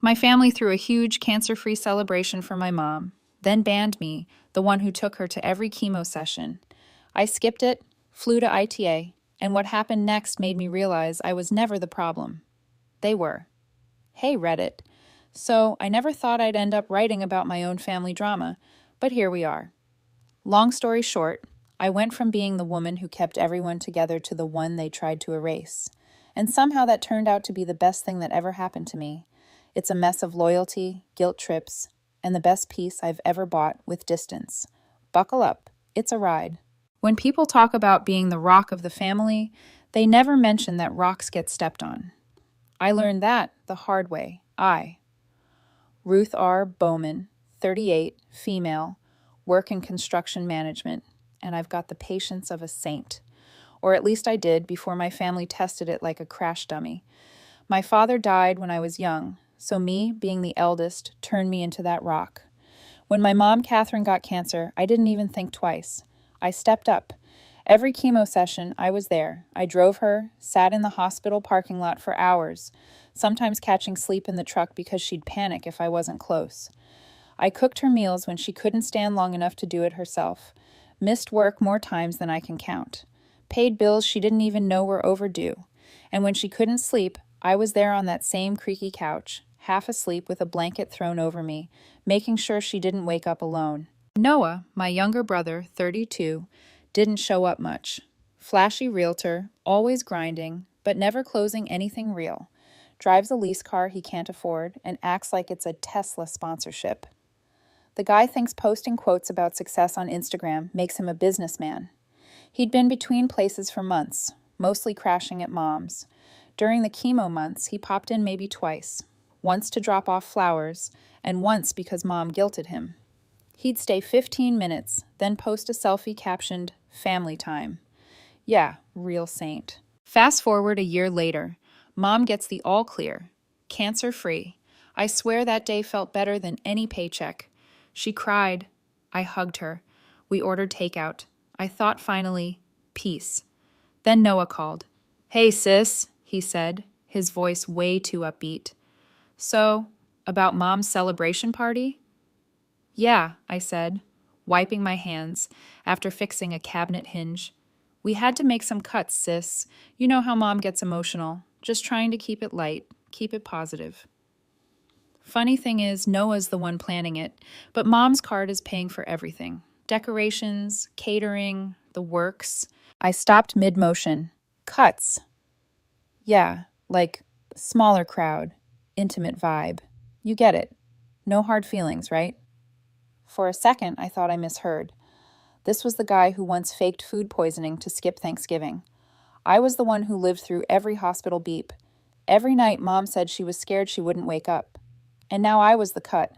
My family threw a huge cancer-free celebration for my mom, then banned me, the one who took her to every chemo session. I skipped it, flew to ITA, and what happened next made me realize I was never the problem. They were. Hey, Reddit. So, I never thought I'd end up writing about my own family drama, but here we are. Long story short, I went from being the woman who kept everyone together to the one they tried to erase. And somehow that turned out to be the best thing that ever happened to me. It's a mess of loyalty, guilt trips, and the best piece I've ever bought with distance. Buckle up, it's a ride. When people talk about being the rock of the family, they never mention that rocks get stepped on. I learned that the hard way. Ruth R. Bowman, 38, female, work in construction management, and I've got the patience of a saint. Or at least I did before my family tested it like a crash dummy. My father died when I was young, so me, being the eldest, turned me into that rock. When my mom, Catherine, got cancer, I didn't even think twice. I stepped up. Every chemo session, I was there. I drove her, sat in the hospital parking lot for hours, sometimes catching sleep in the truck because she'd panic if I wasn't close. I cooked her meals when she couldn't stand long enough to do it herself, missed work more times than I can count, paid bills she didn't even know were overdue, and when she couldn't sleep, I was there on that same creaky couch, half asleep with a blanket thrown over me, making sure she didn't wake up alone. Noah, my younger brother, 32, didn't show up much. Flashy realtor, always grinding, but never closing anything real. Drives a lease car he can't afford and acts like it's a Tesla sponsorship. The guy thinks posting quotes about success on Instagram makes him a businessman. He'd been between places for months, mostly crashing at mom's. During the chemo months, he popped in maybe twice, once to drop off flowers, and once because mom guilted him. He'd stay 15 minutes, then post a selfie captioned, "Family time." Yeah, real saint. Fast forward a year later, mom gets the all clear, cancer-free. I swear that day felt better than any paycheck. She cried. I hugged her. We ordered takeout. I thought finally, peace. Then Noah called. "Hey, sis," he said, his voice way too upbeat. "So, about mom's celebration party?" "Yeah," I said, wiping my hands after fixing a cabinet hinge. "We had to make some cuts, sis. You know how mom gets emotional. Just trying to keep it light, keep it positive." Funny thing is, Noah's the one planning it, but mom's card is paying for everything. Decorations, catering, the works. I stopped mid-motion. Cuts. Yeah, like smaller crowd, intimate vibe. You get it. No hard feelings, right? For a second, I thought I misheard. This was the guy who once faked food poisoning to skip Thanksgiving. I was the one who lived through every hospital beep. Every night, mom said she was scared she wouldn't wake up. And now I was the cut.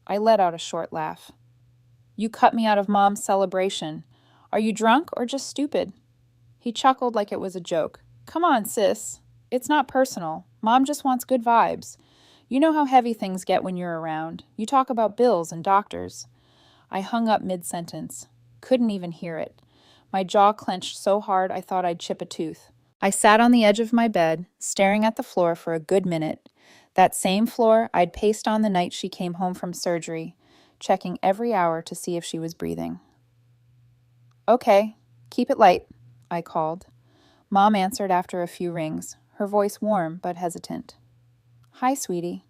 I let out a short laugh. "You cut me out of mom's celebration. Are you drunk or just stupid?" He chuckled like it was a joke. "Come on, sis. It's not personal. Mom just wants good vibes. You know how heavy things get when you're around. You talk about bills and doctors." I hung up mid-sentence. Couldn't even hear it. My jaw clenched so hard I thought I'd chip a tooth. I sat on the edge of my bed, staring at the floor for a good minute. That same floor I'd paced on the night she came home from surgery, checking every hour to see if she was breathing. "Okay, keep it light," I called. Mom answered after a few rings, her voice warm but hesitant. "Hi, sweetie."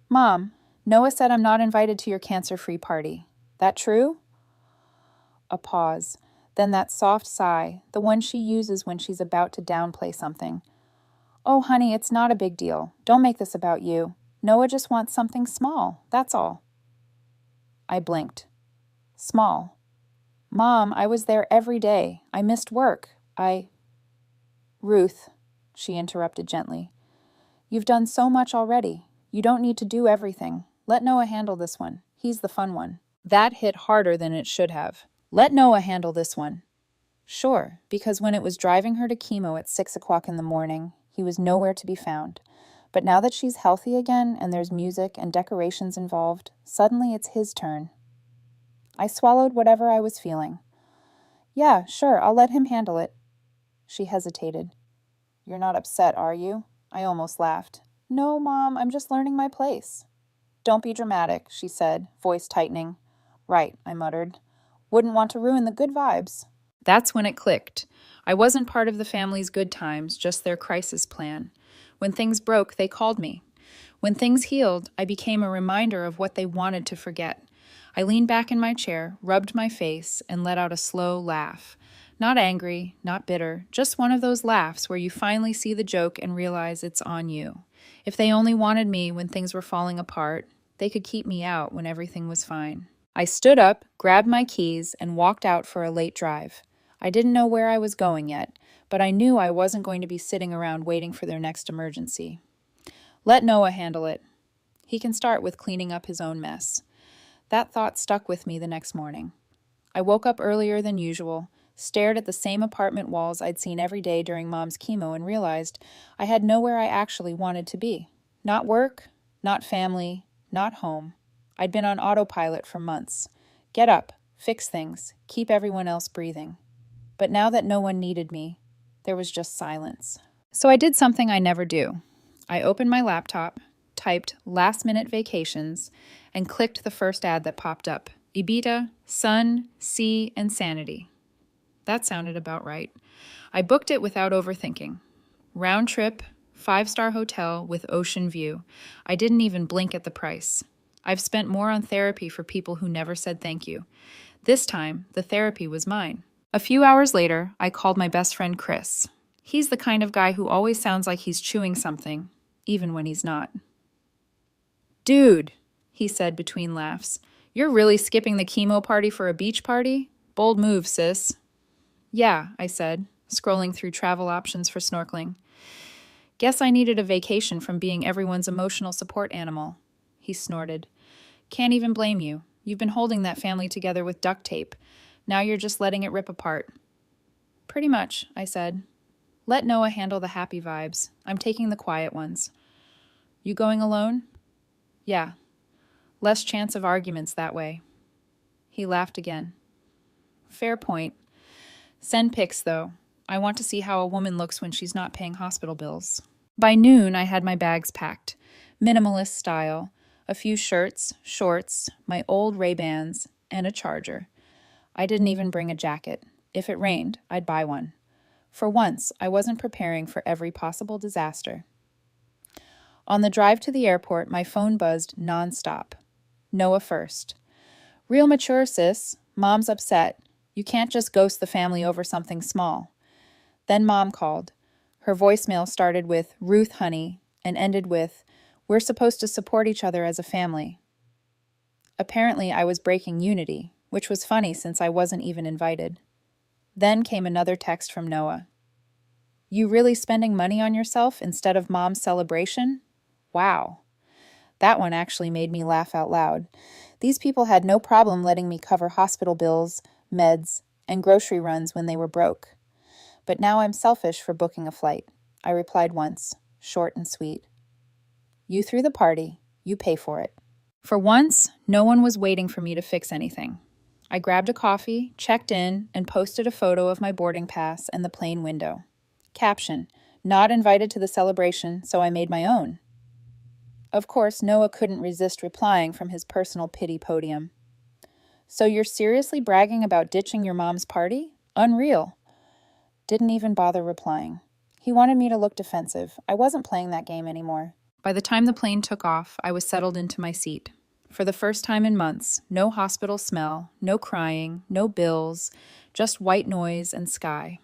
"Mom, Noah said I'm not invited to your cancer-free party. That true?" A pause, then that soft sigh, the one she uses when she's about to downplay something. "Oh, honey, it's not a big deal. Don't make this about you. Noah just wants something small, that's all." I blinked. Small. "Mom, I was there every day. I missed work. Ruth," she interrupted gently. "You've done so much already. You don't need to do everything. Let Noah handle this one. He's the fun one." That hit harder than it should have. Let Noah handle this one. Sure, because when it was driving her to chemo at 6 o'clock in the morning, he was nowhere to be found. But now that she's healthy again and there's music and decorations involved, suddenly it's his turn. I swallowed whatever I was feeling. "Yeah, sure, I'll let him handle it." She hesitated. "You're not upset, are you?" I almost laughed. No, Mom, I'm just learning my place. Don't be dramatic, she said, voice tightening. Right, I muttered. Wouldn't want to ruin the good vibes. That's when it clicked. I wasn't part of the family's good times, just their crisis plan. When things broke, they called me. When things healed, I became a reminder of what they wanted to forget. I leaned back in my chair, rubbed my face, and let out a slow laugh. Not angry, not bitter, just one of those laughs where you finally see the joke and realize it's on you. If they only wanted me when things were falling apart, they could keep me out when everything was fine. I stood up, grabbed my keys, and walked out for a late drive. I didn't know where I was going yet, but I knew I wasn't going to be sitting around waiting for their next emergency. Let Noah handle it. He can start with cleaning up his own mess. That thought stuck with me the next morning. I woke up earlier than usual, stared at the same apartment walls I'd seen every day during Mom's chemo, and realized I had nowhere I actually wanted to be. Not work, not family, not home. I'd been on autopilot for months. Get up, fix things, keep everyone else breathing. But now that no one needed me, there was just silence. So I did something I never do. I opened my laptop, typed last-minute vacations, and clicked the first ad that popped up. Ibiza, sun, sea, and sanity. That sounded about right. I booked it without overthinking. Round trip, 5-star hotel with ocean view. I didn't even blink at the price. I've spent more on therapy for people who never said thank you. This time, the therapy was mine. A few hours later, I called my best friend Chris. He's the kind of guy who always sounds like he's chewing something, even when he's not. Dude, he said between laughs, you're really skipping the chemo party for a beach party? Bold move, sis. Yeah, I said, scrolling through travel options for snorkeling. Guess I needed a vacation from being everyone's emotional support animal. He snorted. Can't even blame you. You've been holding that family together with duct tape. Now you're just letting it rip apart. Pretty much, I said. Let Noah handle the happy vibes. I'm taking the quiet ones. You going alone? Yeah. Less chance of arguments that way. He laughed again. Fair point. Send pics, though. I want to see how a woman looks when she's not paying hospital bills. By noon, I had my bags packed. Minimalist style. A few shirts, shorts, my old Ray-Bans, and a charger. I didn't even bring a jacket. If it rained, I'd buy one. For once, I wasn't preparing for every possible disaster. On the drive to the airport, my phone buzzed nonstop. Noah first. Real mature, sis. Mom's upset. You can't just ghost the family over something small. Then Mom called. Her voicemail started with, Ruth, honey, and ended with, we're supposed to support each other as a family. Apparently, I was breaking unity, which was funny since I wasn't even invited. Then came another text from Noah. You really spending money on yourself instead of Mom's celebration? Wow. That one actually made me laugh out loud. These people had no problem letting me cover hospital bills, meds, and grocery runs when they were broke. But now I'm selfish for booking a flight. I replied once, short and sweet. You threw the party, you pay for it. For once, no one was waiting for me to fix anything. I grabbed a coffee, checked in, and posted a photo of my boarding pass and the plane window. Caption, not invited to the celebration, so I made my own. Of course, Noah couldn't resist replying from his personal pity podium. So you're seriously bragging about ditching your mom's party? Unreal. Didn't even bother replying. He wanted me to look defensive. I wasn't playing that game anymore. By the time the plane took off, I was settled into my seat. For the first time in months, no hospital smell, no crying, no bills, just white noise and sky.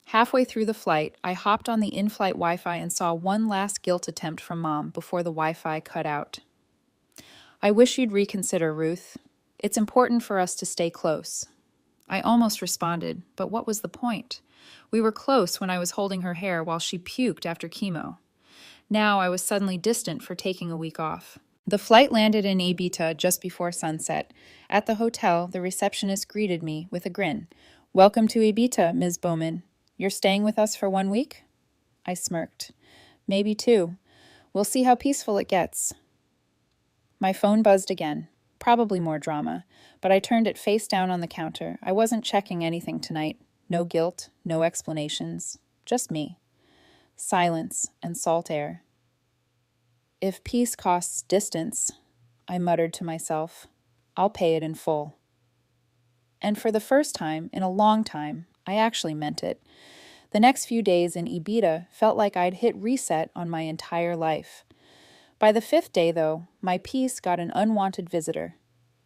Halfway through the flight, I hopped on the in-flight Wi-Fi and saw one last guilt attempt from Mom before the Wi-Fi cut out. I wish you'd reconsider, Ruth. It's important for us to stay close. I almost responded, but what was the point? We were close when I was holding her hair while she puked after chemo. Now I was suddenly distant for taking a week off. The flight landed in Ibiza just before sunset. At the hotel, the receptionist greeted me with a grin. Welcome to Ibiza, Ms. Bowman. You're staying with us for 1 week? I smirked. Maybe 2. We'll see how peaceful it gets. My phone buzzed again. Probably more drama, but I turned it face down on the counter. I wasn't checking anything tonight. No guilt, no explanations. Just me. Silence and salt air. If peace costs distance, I muttered to myself, I'll pay it in full. And for the first time in a long time, I actually meant it. The next few days in Ibiza felt like I'd hit reset on my entire life. By the 5th day, though, my peace got an unwanted visitor.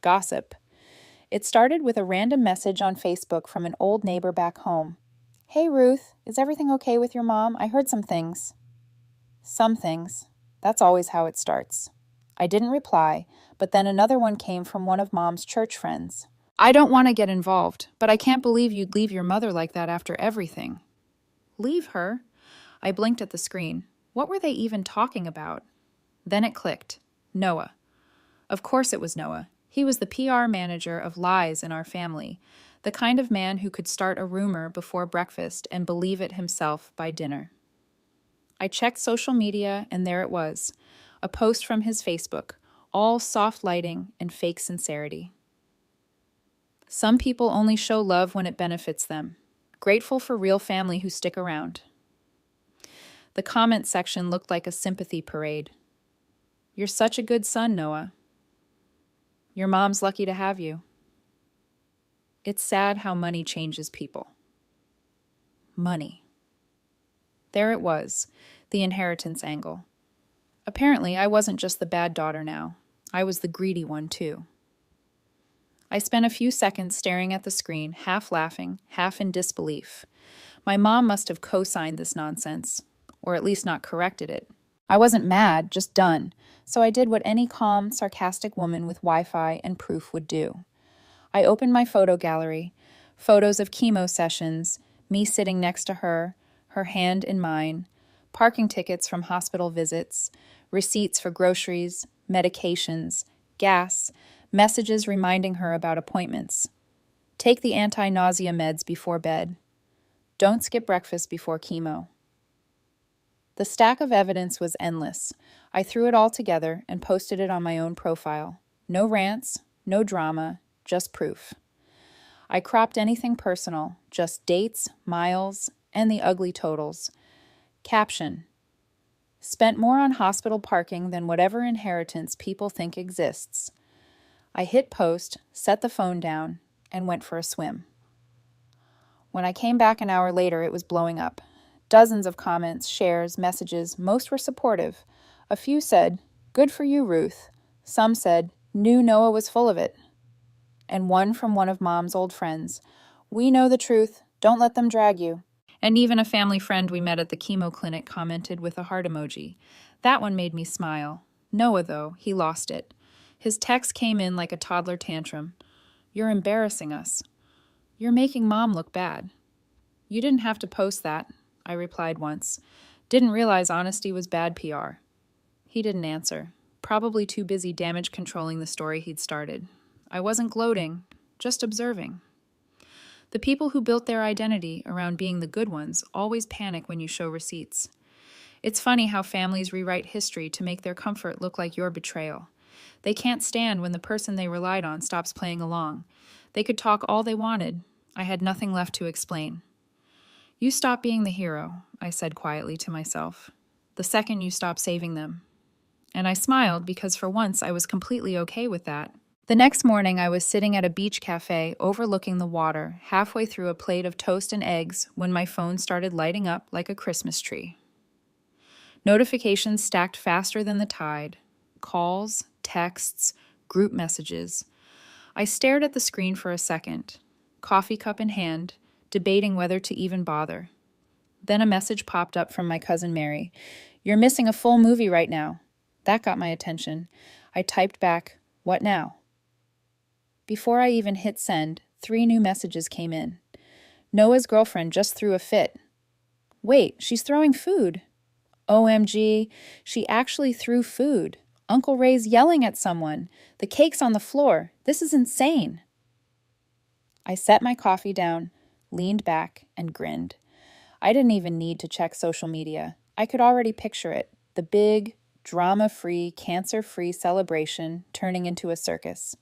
Gossip. It started with a random message on Facebook from an old neighbor back home. Hey Ruth, is everything okay with your mom? I heard some things. Some things. That's always how it starts. I didn't reply, but then another one came from one of Mom's church friends. I don't want to get involved, but I can't believe you'd leave your mother like that after everything. Leave her? I blinked at the screen. What were they even talking about? Then it clicked. Noah. Of course it was Noah. He was the PR manager of lies in our family, the kind of man who could start a rumor before breakfast and believe it himself by dinner. I checked social media, and there it was, a post from his Facebook, all soft lighting and fake sincerity. Some people only show love when it benefits them. Grateful for real family who stick around. The comment section looked like a sympathy parade. You're such a good son, Noah. Your mom's lucky to have you. It's sad how money changes people. Money. There it was, the inheritance angle. Apparently, I wasn't just the bad daughter now. I was the greedy one, too. I spent a few seconds staring at the screen, half laughing, half in disbelief. My mom must have co-signed this nonsense, or at least not corrected it. I wasn't mad, just done, so I did what any calm, sarcastic woman with Wi-Fi and proof would do. I opened my photo gallery, photos of chemo sessions, me sitting next to her hand in mine, parking tickets from hospital visits, receipts for groceries, medications, gas, messages reminding her about appointments. Take the anti-nausea meds before bed. Don't skip breakfast before chemo. The stack of evidence was endless. I threw it all together and posted it on my own profile. No rants, no drama, just proof. I cropped anything personal, just dates, miles, and the ugly totals. Caption: spent more on hospital parking than whatever inheritance people think exists. I hit post, set the phone down, and went for a swim. When I came back an hour later, it was blowing up. Dozens of comments, shares, messages, most were supportive. A few said, "Good for you, Ruth." Some said, "Knew Noah was full of it." And one from one of Mom's old friends, "We know the truth, don't let them drag you." And even a family friend we met at the chemo clinic commented with a heart emoji. That one made me smile. Noah, though, he lost it. His text came in like a toddler tantrum. "You're embarrassing us. You're making Mom look bad." "You didn't have to post that," I replied once. Didn't realize honesty was bad PR. He didn't answer. Probably too busy damage controlling the story he'd started. I wasn't gloating, just observing. The people who built their identity around being the good ones always panic when you show receipts. It's funny how families rewrite history to make their comfort look like your betrayal. They can't stand when the person they relied on stops playing along. They could talk all they wanted. I had nothing left to explain. "You stop being the hero," I said quietly to myself, "the second you stop saving them." And I smiled because for once I was completely okay with that. The next morning, I was sitting at a beach cafe overlooking the water, halfway through a plate of toast and eggs when my phone started lighting up like a Christmas tree. Notifications stacked faster than the tide. Calls, texts, group messages. I stared at the screen for a second, coffee cup in hand, debating whether to even bother. Then a message popped up from my cousin Mary. "You're missing a full movie right now." That got my attention. I typed back, "What now?" Before I even hit send, 3 new messages came in. Noah's girlfriend just threw a fit. Wait, she's throwing food. OMG, she actually threw food. Uncle Ray's yelling at someone. The cake's on the floor. This is insane. I set my coffee down, leaned back, and grinned. I didn't even need to check social media. I could already picture it. The big, drama-free, cancer-free celebration turning into a circus.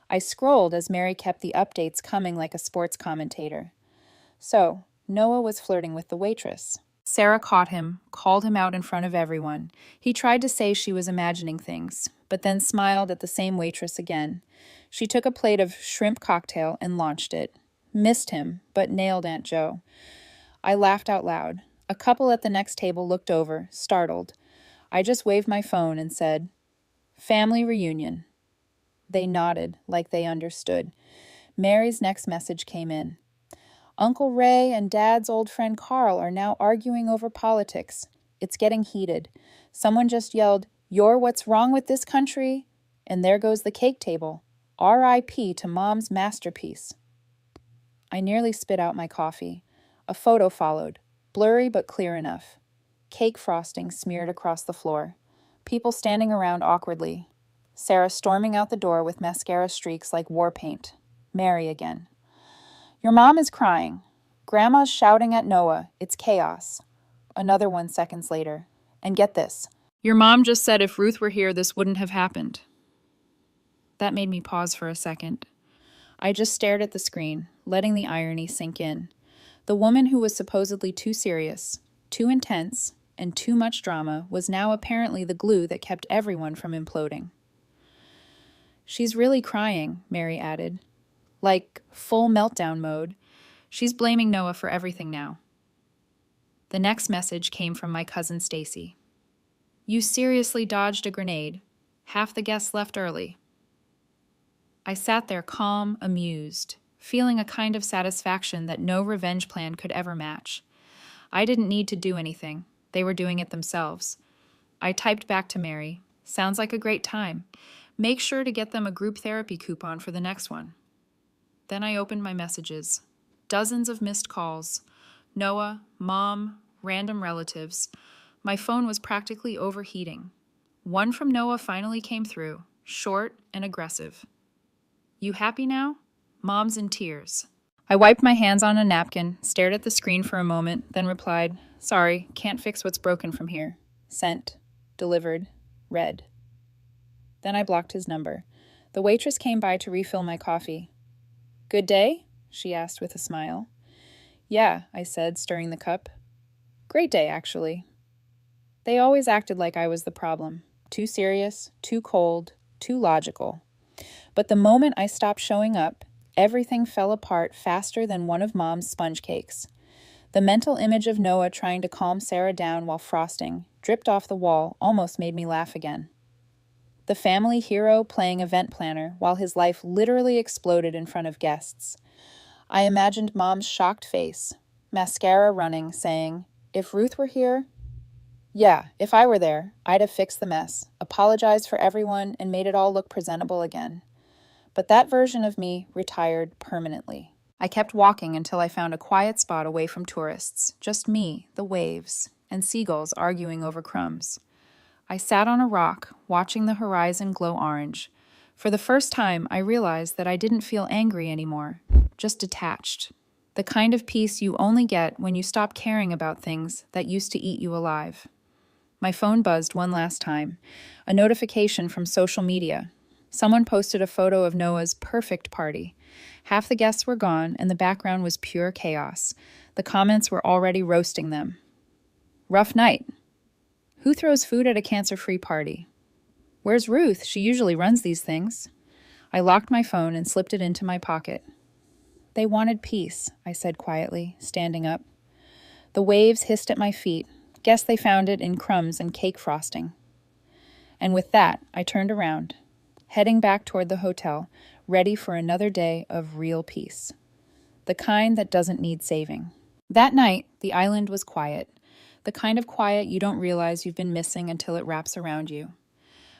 I scrolled as Mary kept the updates coming like a sports commentator. So, Noah was flirting with the waitress. Sarah caught him, called him out in front of everyone. He tried to say she was imagining things, but then smiled at the same waitress again. She took a plate of shrimp cocktail and launched it. Missed him, but nailed Aunt Jo. I laughed out loud. A couple at the next table looked over, startled. I just waved my phone and said, "Family reunion." They nodded, like they understood. Mary's next message came in. "Uncle Ray and Dad's old friend Carl are now arguing over politics. It's getting heated. Someone just yelled, 'You're what's wrong with this country?' And there goes the cake table. R.I.P. to Mom's masterpiece." I nearly spit out my coffee. A photo followed, blurry but clear enough. Cake frosting smeared across the floor. People standing around awkwardly. Sarah storming out the door with mascara streaks like war paint. Mary again. "Your mom is crying. Grandma's shouting at Noah. It's chaos." Another one seconds later. "And get this. Your mom just said if Ruth were here, this wouldn't have happened." That made me pause for a second. I just stared at the screen, letting the irony sink in. The woman who was supposedly too serious, too intense, and too much drama was now apparently the glue that kept everyone from imploding. "She's really crying," Mary added. "Like, full meltdown mode. She's blaming Noah for everything now." The next message came from my cousin Stacy. "You seriously dodged a grenade. Half the guests left early." I sat there calm, amused, feeling a kind of satisfaction that no revenge plan could ever match. I didn't need to do anything. They were doing it themselves. I typed back to Mary, "Sounds like a great time. Make sure to get them a group therapy coupon for the next one." Then I opened my messages. Dozens of missed calls. Noah, Mom, random relatives. My phone was practically overheating. One from Noah finally came through, short and aggressive. "You happy now?" Mom's in tears. I wiped my hands on a napkin, stared at the screen for a moment, then replied, "Sorry, can't fix what's broken from here." Sent. Delivered. Read. Then I blocked his number. The waitress came by to refill my coffee. "Good day?" she asked with a smile. "Yeah," I said, stirring the cup. "Great day, actually." They always acted like I was the problem. Too serious, too cold, too logical. But the moment I stopped showing up, everything fell apart faster than one of Mom's sponge cakes. The mental image of Noah trying to calm Sarah down while frosting, dripped off the wall, almost made me laugh again. The family hero playing event planner while his life literally exploded in front of guests. I imagined Mom's shocked face, mascara running, saying, "If Ruth were here?" Yeah, if I were there, I'd have fixed the mess, apologized for everyone, and made it all look presentable again. But that version of me retired permanently. I kept walking until I found a quiet spot away from tourists, just me, the waves, and seagulls arguing over crumbs. I sat on a rock, watching the horizon glow orange. For the first time, I realized that I didn't feel angry anymore, just detached. The kind of peace you only get when you stop caring about things that used to eat you alive. My phone buzzed one last time. A notification from social media. Someone posted a photo of Noah's perfect party. Half the guests were gone, and the background was pure chaos. The comments were already roasting them. "Rough night. Who throws food at a cancer-free party? Where's Ruth? She usually runs these things." I locked my phone and slipped it into my pocket. "They wanted peace," I said quietly, standing up. The waves hissed at my feet. Guess they found it in crumbs and cake frosting. And with that, I turned around, heading back toward the hotel, ready for another day of real peace. The kind that doesn't need saving. That night, the island was quiet. The kind of quiet you don't realize you've been missing until it wraps around you.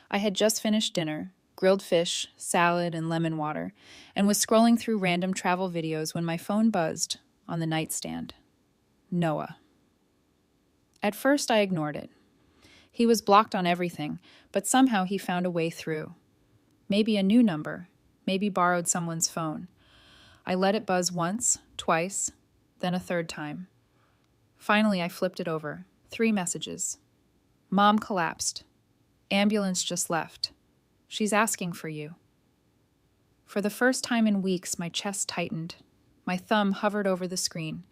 I had just finished dinner, grilled fish, salad, and lemon water, and was scrolling through random travel videos when my phone buzzed on the nightstand. Noah. At first, I ignored it. He was blocked on everything, but somehow he found a way through. Maybe a new number, maybe borrowed someone's phone. I let it buzz once, twice, then a third time. Finally, I flipped it over. 3 messages. "Mom collapsed. Ambulance just left. She's asking for you." For the first time in weeks, my chest tightened. My thumb hovered over the screen.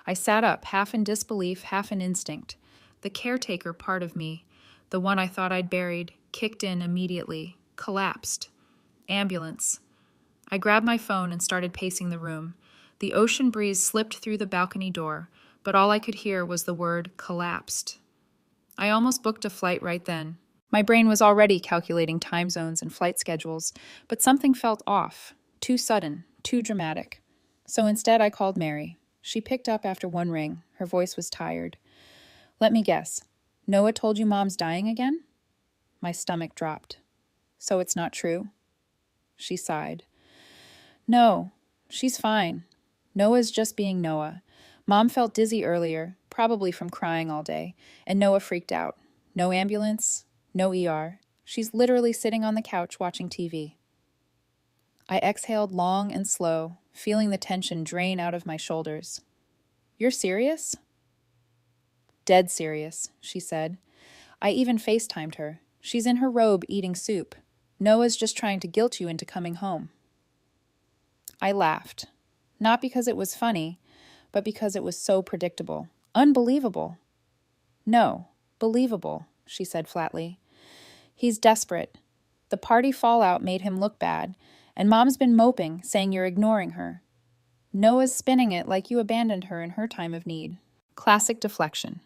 I sat up, half in disbelief, half in instinct. The caretaker part of me, the one I thought I'd buried, kicked in immediately, collapsed. Ambulance. I grabbed my phone and started pacing the room. The ocean breeze slipped through the balcony door, but all I could hear was the word collapsed. I almost booked a flight right then. My brain was already calculating time zones and flight schedules, but something felt off, too sudden, too dramatic. So instead I called Mary. She picked up after one ring. Her voice was tired. Let me guess. Noah told you Mom's dying again? My stomach dropped. So it's not true? She sighed. No, she's fine. Noah's just being Noah. Mom felt dizzy earlier, probably from crying all day, and Noah freaked out. No ambulance, no ER. She's literally sitting on the couch watching TV. I exhaled long and slow, feeling the tension drain out of my shoulders. You're serious? Dead serious, she said. I even FaceTimed her. She's in her robe eating soup. Noah's just trying to guilt you into coming home. I laughed. Not because it was funny, but because it was so predictable. Unbelievable. No, believable, she said flatly. He's desperate. The party fallout made him look bad, and Mom's been moping, saying you're ignoring her. Noah's spinning it like you abandoned her in her time of need. Classic deflection.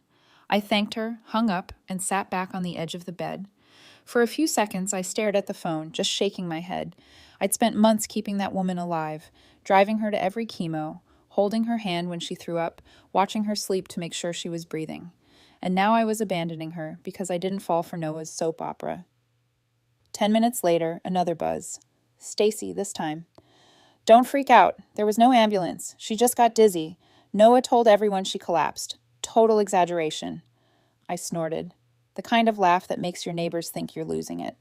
I thanked her, hung up, and sat back on the edge of the bed. For a few seconds, I stared at the phone, just shaking my head. I'd spent months keeping that woman alive, driving her to every chemo, holding her hand when she threw up, watching her sleep to make sure she was breathing. And now I was abandoning her because I didn't fall for Noah's soap opera. 10 minutes later, another buzz. Stacy, this time. Don't freak out. There was no ambulance. She just got dizzy. Noah told everyone she collapsed. Total exaggeration. I snorted. The kind of laugh that makes your neighbors think you're losing it.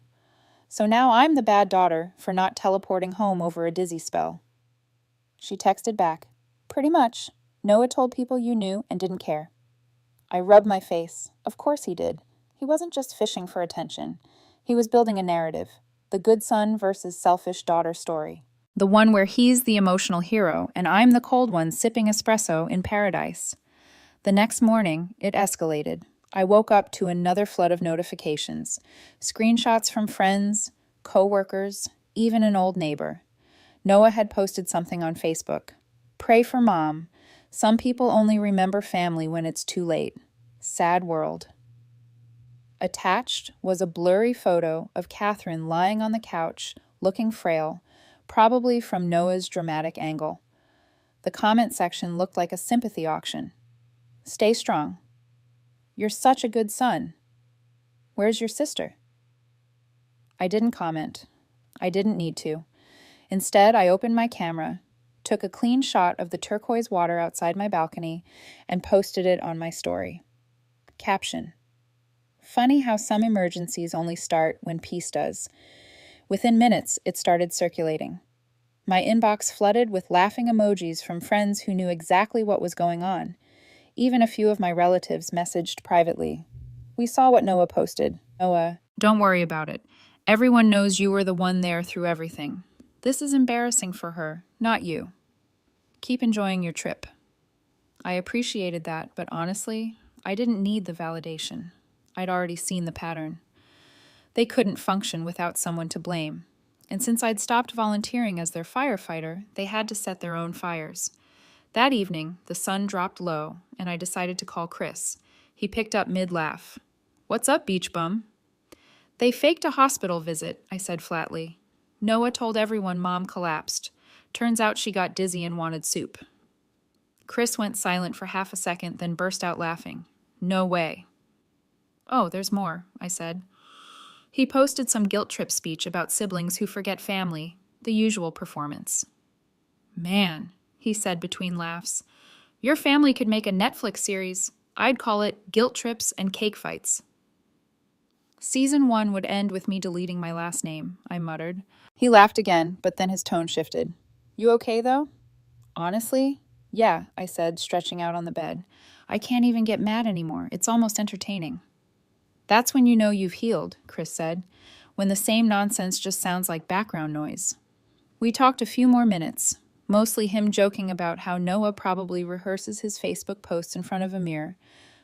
So now I'm the bad daughter for not teleporting home over a dizzy spell. She texted back. Pretty much. Noah told people you knew and didn't care. I rubbed my face. Of course he did. He wasn't just fishing for attention. He was building a narrative. The good son versus selfish daughter story. The one where he's the emotional hero and I'm the cold one sipping espresso in paradise. The next morning, it escalated. I woke up to another flood of notifications. Screenshots from friends, co-workers, even an old neighbor. Noah had posted something on Facebook. Pray for Mom. Some people only remember family when it's too late. Sad world. Attached was a blurry photo of Catherine lying on the couch, looking frail, probably from Noah's dramatic angle. The comment section looked like a sympathy auction. Stay strong. You're such a good son. Where's your sister? I didn't comment. I didn't need to. Instead, I opened my camera, took a clean shot of the turquoise water outside my balcony, and posted it on my story. Caption. Funny how some emergencies only start when peace does. Within minutes, it started circulating. My inbox flooded with laughing emojis from friends who knew exactly what was going on. Even a few of my relatives messaged privately. We saw what Noah posted. Noah, don't worry about it. Everyone knows you were the one there through everything. This is embarrassing for her, not you. Keep enjoying your trip. I appreciated that, but honestly, I didn't need the validation. I'd already seen the pattern. They couldn't function without someone to blame. And since I'd stopped volunteering as their firefighter, they had to set their own fires. That evening, the sun dropped low, and I decided to call Chris. He picked up mid-laugh. What's up, beach bum? They faked a hospital visit, I said flatly. Noah told everyone Mom collapsed. Turns out she got dizzy and wanted soup. Chris went silent for half a second, then burst out laughing. No way. Oh, there's more, I said. He posted some guilt trip speech about siblings who forget family, the usual performance. Man, he said between laughs. Your family could make a Netflix series. I'd call it Guilt Trips and Cake Fights. Season 1 would end with me deleting my last name, I muttered. He laughed again, but then his tone shifted. You okay, though? Honestly? Yeah, I said, stretching out on the bed. I can't even get mad anymore. It's almost entertaining. That's when you know you've healed, Chris said, when the same nonsense just sounds like background noise. We talked a few more minutes. mostly him joking about how Noah probably rehearses his Facebook posts in front of a mirror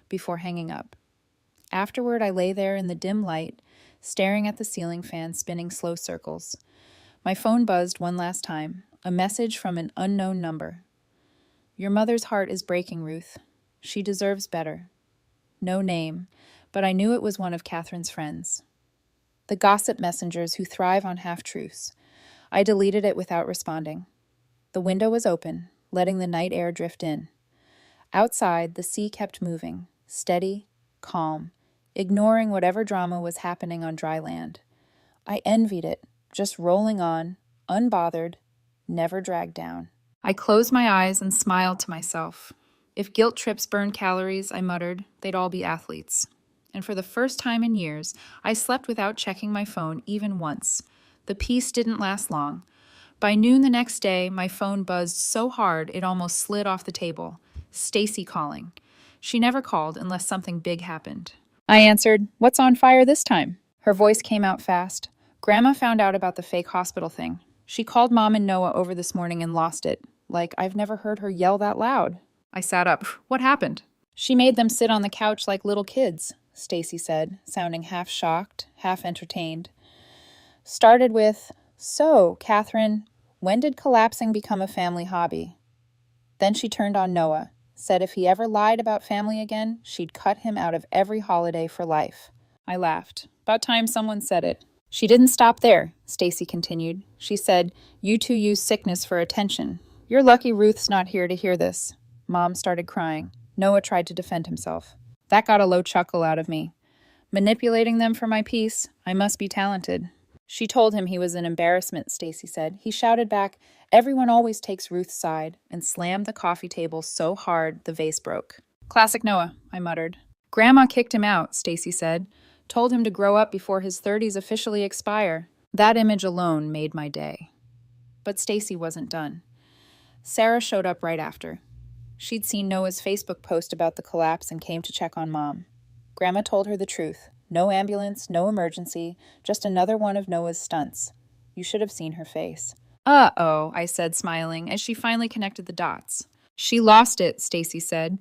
before hanging up. Afterward, I lay there in the dim light, staring at the ceiling fan spinning slow circles. My phone buzzed one last time, a message from an unknown number. Your mother's heart is breaking, Ruth. She deserves better. No name, but I knew it was one of Catherine's friends. The gossip messengers who thrive on half-truths. I deleted it without responding. The window was open, letting the night air drift in. Outside, the sea kept moving, steady, calm, ignoring whatever drama was happening on dry land. I envied it, just rolling on, unbothered, never dragged down. I closed my eyes and smiled to myself. If guilt trips burned calories, I muttered, they'd all be athletes. And for the first time in years, I slept without checking my phone even once. The peace didn't last long. By noon the next day, my phone buzzed so hard it almost slid off the table. Stacy calling. She never called unless something big happened. I answered, "What's on fire this time?" Her voice came out fast. Grandma found out about the fake hospital thing. She called Mom and Noah over this morning and lost it. Like, I've never heard her yell that loud. I sat up. What happened? She made them sit on the couch like little kids, Stacy said, sounding half shocked, half entertained. Started with, "So, Catherine, when did collapsing become a family hobby?" Then she turned on Noah, said if he ever lied about family again, she'd cut him out of every holiday for life. I laughed. About time someone said it. She didn't stop there, Stacy continued. She said, "You two use sickness for attention. You're lucky Ruth's not here to hear this." Mom started crying. Noah tried to defend himself. That got a low chuckle out of me. Manipulating them for my peace, I must be talented. She told him he was an embarrassment, Stacy said. He shouted back, "Everyone always takes Ruth's side," and slammed the coffee table so hard the vase broke. Classic Noah, I muttered. Grandma kicked him out, Stacy said. Told him to grow up before his 30s officially expire. That image alone made my day. But Stacy wasn't done. Sarah showed up right after. She'd seen Noah's Facebook post about the collapse and came to check on Mom. Grandma told her the truth. No ambulance, no emergency, just another one of Noah's stunts. You should have seen her face. Uh-oh, I said, smiling, as she finally connected the dots. She lost it, Stacy said.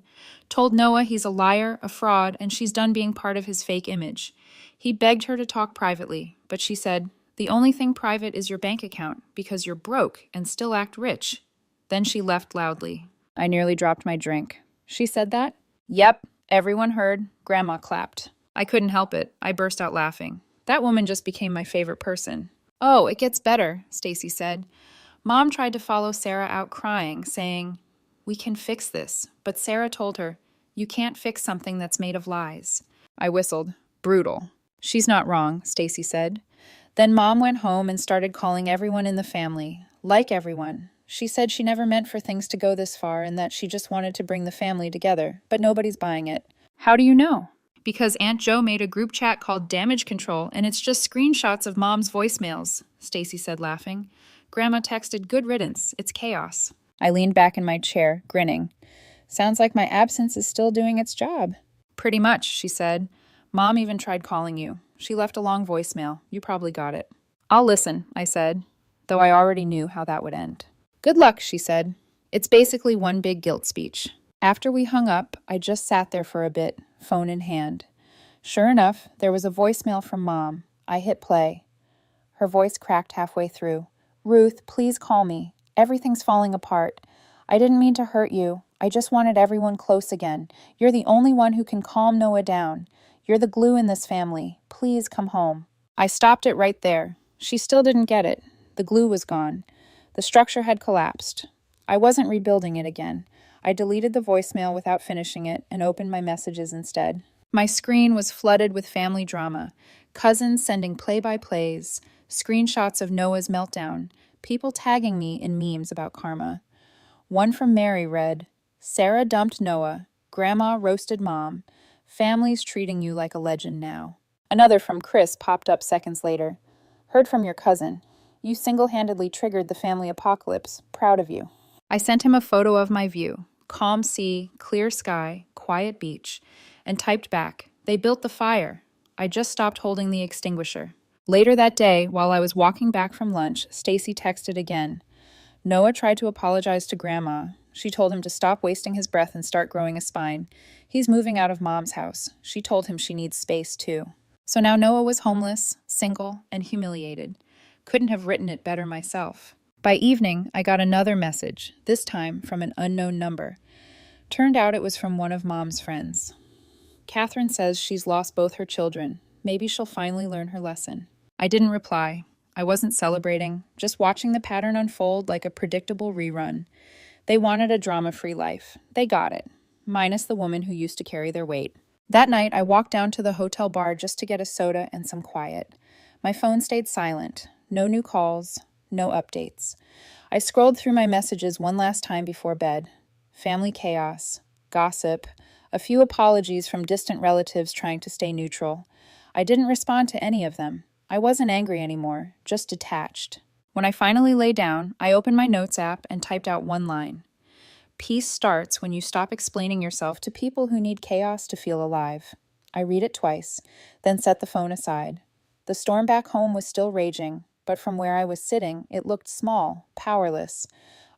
Told Noah he's a liar, a fraud, and she's done being part of his fake image. He begged her to talk privately, but she said, "The only thing private is your bank account, because you're broke and still act rich." Then she left loudly. I nearly dropped my drink. She said that? Yep, everyone heard. Grandma clapped. I couldn't help it. I burst out laughing. That woman just became my favorite person. Oh, it gets better, Stacy said. Mom tried to follow Sarah out crying, saying, "We can fix this." But Sarah told her, "You can't fix something that's made of lies." I whistled. Brutal. She's not wrong, Stacy said. Then Mom went home and started calling everyone in the family. Like everyone. She said she never meant for things to go this far and that she just wanted to bring the family together, but nobody's buying it. How do you know? Because Aunt Jo made a group chat called Damage Control, and it's just screenshots of Mom's voicemails, Stacy said, laughing. Grandma texted, "Good riddance. It's chaos." I leaned back in my chair, grinning. Sounds like my absence is still doing its job. Pretty much, she said. Mom even tried calling you. She left a long voicemail. You probably got it. I'll listen, I said, though I already knew how that would end. Good luck, she said. It's basically one big guilt speech. After we hung up, I just sat there for a bit, phone in hand. Sure enough, there was a voicemail from Mom. I hit play. Her voice cracked halfway through. "Ruth, please call me. Everything's falling apart. I didn't mean to hurt you. I just wanted everyone close again. You're the only one who can calm Noah down. You're the glue in this family. Please come home." I stopped it right there. She still didn't get it. The glue was gone. The structure had collapsed. I wasn't rebuilding it again. I deleted the voicemail without finishing it and opened my messages instead. My screen was flooded with family drama. Cousins sending play-by-plays, screenshots of Noah's meltdown, people tagging me in memes about karma. One from Mary read, "Sarah dumped Noah. Grandma roasted Mom. Family's treating you like a legend now." Another from Chris popped up seconds later. "Heard from your cousin. You single-handedly triggered the family apocalypse. Proud of you." I sent him a photo of my view. Calm sea, clear sky, quiet beach, and typed back, "They built the fire. I just stopped holding the extinguisher." Later that day, while I was walking back from lunch, Stacy texted again. Noah tried to apologize to Grandma. She told him to stop wasting his breath and start growing a spine. He's moving out of Mom's house. She told him she needs space, too. So now Noah was homeless, single, and humiliated. Couldn't have written it better myself. By evening, I got another message, this time from an unknown number. Turned out it was from one of Mom's friends. Catherine says she's lost both her children. Maybe she'll finally learn her lesson. I didn't reply. I wasn't celebrating, just watching the pattern unfold like a predictable rerun. They wanted a drama-free life. They got it, minus the woman who used to carry their weight. That night, I walked down to the hotel bar just to get a soda and some quiet. My phone stayed silent. No new calls, no updates. I scrolled through my messages one last time before bed. Family chaos, gossip, a few apologies from distant relatives trying to stay neutral. I didn't respond to any of them. I wasn't angry anymore, just detached. When I finally lay down, I opened my notes app and typed out one line. Peace starts when you stop explaining yourself to people who need chaos to feel alive. I read it twice, then set the phone aside. The storm back home was still raging, but from where I was sitting, it looked small, powerless,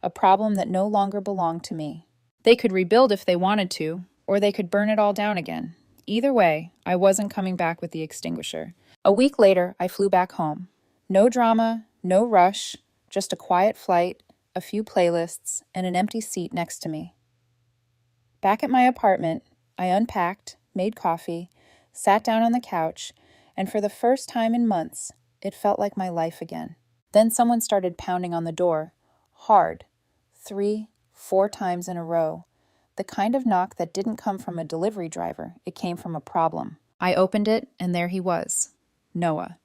a problem that no longer belonged to me. They could rebuild if they wanted to, or they could burn it all down again. Either way, I wasn't coming back with the extinguisher. A week later, I flew back home. No drama, no rush, just a quiet flight, a few playlists, and an empty seat next to me. Back at my apartment, I unpacked, made coffee, sat down on the couch, and for the first time in months, it felt like my life again. Then someone started pounding on the door, hard, 3, 4 times in a row. The kind of knock that didn't come from a delivery driver, it came from a problem. I opened it, and there he was, Noah.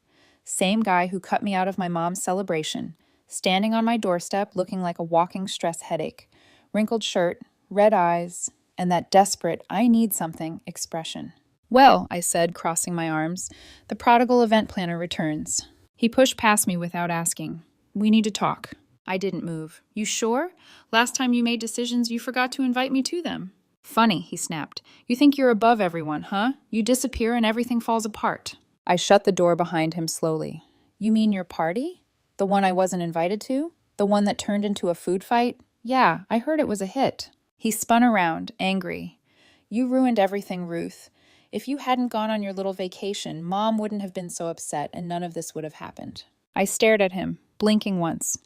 Same guy who cut me out of my mom's celebration, standing on my doorstep looking like a walking stress headache, wrinkled shirt, red eyes, and that desperate, I need something expression. Well, I said, crossing my arms, the prodigal event planner returns. He pushed past me without asking. We need to talk. I didn't move. You sure? Last time you made decisions, you forgot to invite me to them. Funny, he snapped. You think you're above everyone, huh? You disappear and everything falls apart. I shut the door behind him slowly. You mean your party? The one I wasn't invited to? The one that turned into a food fight? Yeah, I heard it was a hit. He spun around, angry. You ruined everything, Ruth. If you hadn't gone on your little vacation, Mom wouldn't have been so upset and none of this would have happened. I stared at him, blinking once.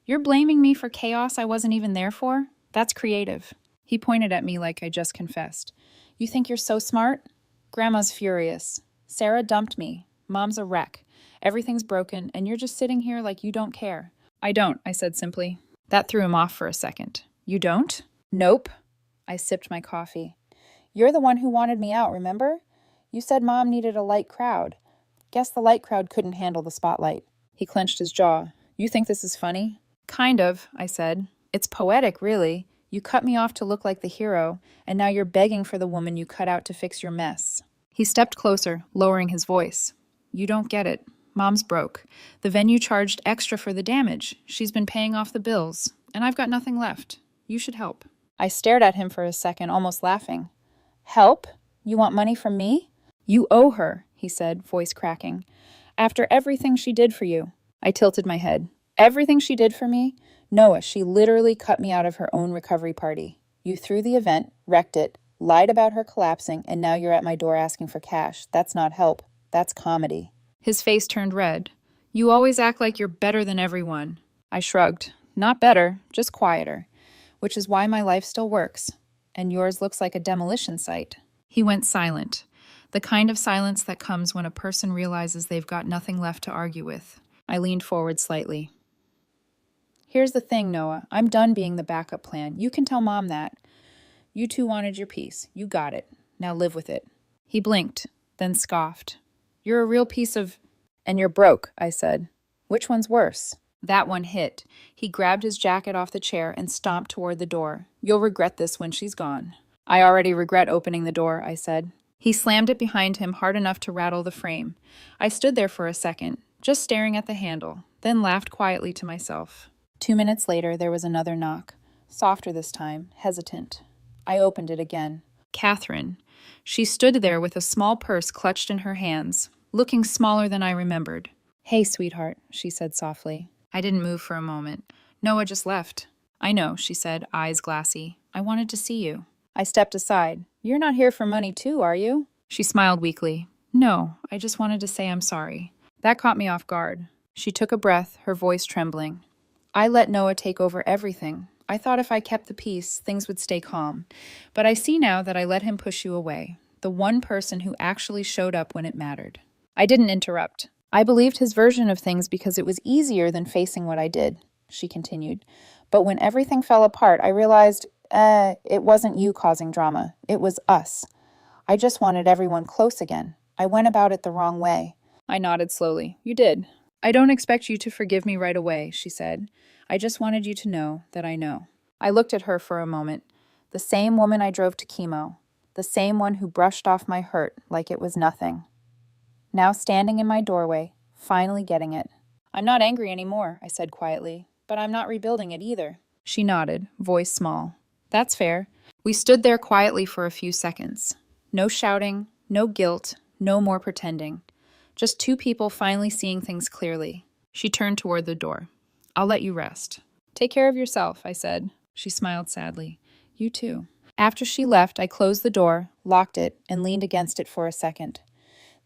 You're blaming me for chaos I wasn't even there for? That's creative. He pointed at me like I just confessed. You think you're so smart? Grandma's furious. Sarah dumped me. Mom's a wreck. Everything's broken, and you're just sitting here like you don't care. I don't, I said simply. That threw him off for a second. You don't? Nope. I sipped my coffee. You're the one who wanted me out, remember? You said Mom needed a light crowd. Guess the light crowd couldn't handle the spotlight. He clenched his jaw. You think this is funny? Kind of, I said. It's poetic, really. You cut me off to look like the hero, and now you're begging for the woman you cut out to fix your mess. He stepped closer, lowering his voice. You don't get it. Mom's broke. The venue charged extra for the damage. She's been paying off the bills, and I've got nothing left. You should help. I stared at him for a second, almost laughing. Help? You want money from me? You owe her, he said, voice cracking. After everything she did for you. I tilted my head. Everything she did for me? Noah, she literally cut me out of her own recovery party. You threw the event, wrecked it, lied about her collapsing, and now you're at my door asking for cash. That's not help. That's comedy. His face turned red. You always act like you're better than everyone. I shrugged. Not better, just quieter. Which is why my life still works. And yours looks like a demolition site. He went silent. The kind of silence that comes when a person realizes they've got nothing left to argue with. I leaned forward slightly. Here's the thing, Noah. I'm done being the backup plan. You can tell Mom that. You two wanted your piece. You got it. Now live with it. He blinked, then scoffed. You're a real piece of... And you're broke, I said. Which one's worse? That one hit. He grabbed his jacket off the chair and stomped toward the door. You'll regret this when she's gone. I already regret opening the door, I said. He slammed it behind him hard enough to rattle the frame. I stood there for a second, just staring at the handle, then laughed quietly to myself. 2 minutes later, there was another knock. Softer this time, hesitant. I opened it again. Catherine. She stood there with a small purse clutched in her hands, looking smaller than I remembered. Hey, sweetheart, she said softly. I didn't move for a moment. Noah just left. I know, she said, eyes glassy. I wanted to see you. I stepped aside. You're not here for money too, are you? She smiled weakly. No, I just wanted to say I'm sorry. That caught me off guard. She took a breath, her voice trembling. I let Noah take over everything. I thought if I kept the peace, things would stay calm. But I see now that I let him push you away, the one person who actually showed up when it mattered. I didn't interrupt. I believed his version of things because it was easier than facing what I did, she continued. But when everything fell apart, I realized, it wasn't you causing drama. It was us. I just wanted everyone close again. I went about it the wrong way. I nodded slowly. You did. I don't expect you to forgive me right away, she said. I just wanted you to know that I know. I looked at her for a moment. The same woman I drove to chemo. The same one who brushed off my hurt like it was nothing. Now standing in my doorway, finally getting it. I'm not angry anymore, I said quietly, but I'm not rebuilding it either. She nodded, voice small. That's fair. We stood there quietly for a few seconds. No shouting, no guilt, no more pretending. Just two people finally seeing things clearly. She turned toward the door. I'll let you rest. Take care of yourself, I said. She smiled sadly. You too. After she left, I closed the door, locked it, and leaned against it for a second.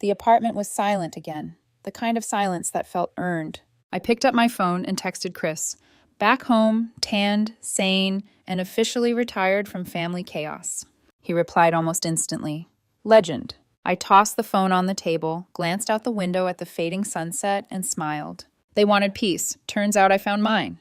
The apartment was silent again, the kind of silence that felt earned. I picked up my phone and texted Chris. Back home, tanned, sane, and officially retired from family chaos. He replied almost instantly. Legend. I tossed the phone on the table, glanced out the window at the fading sunset, and smiled. They wanted peace. Turns out I found mine.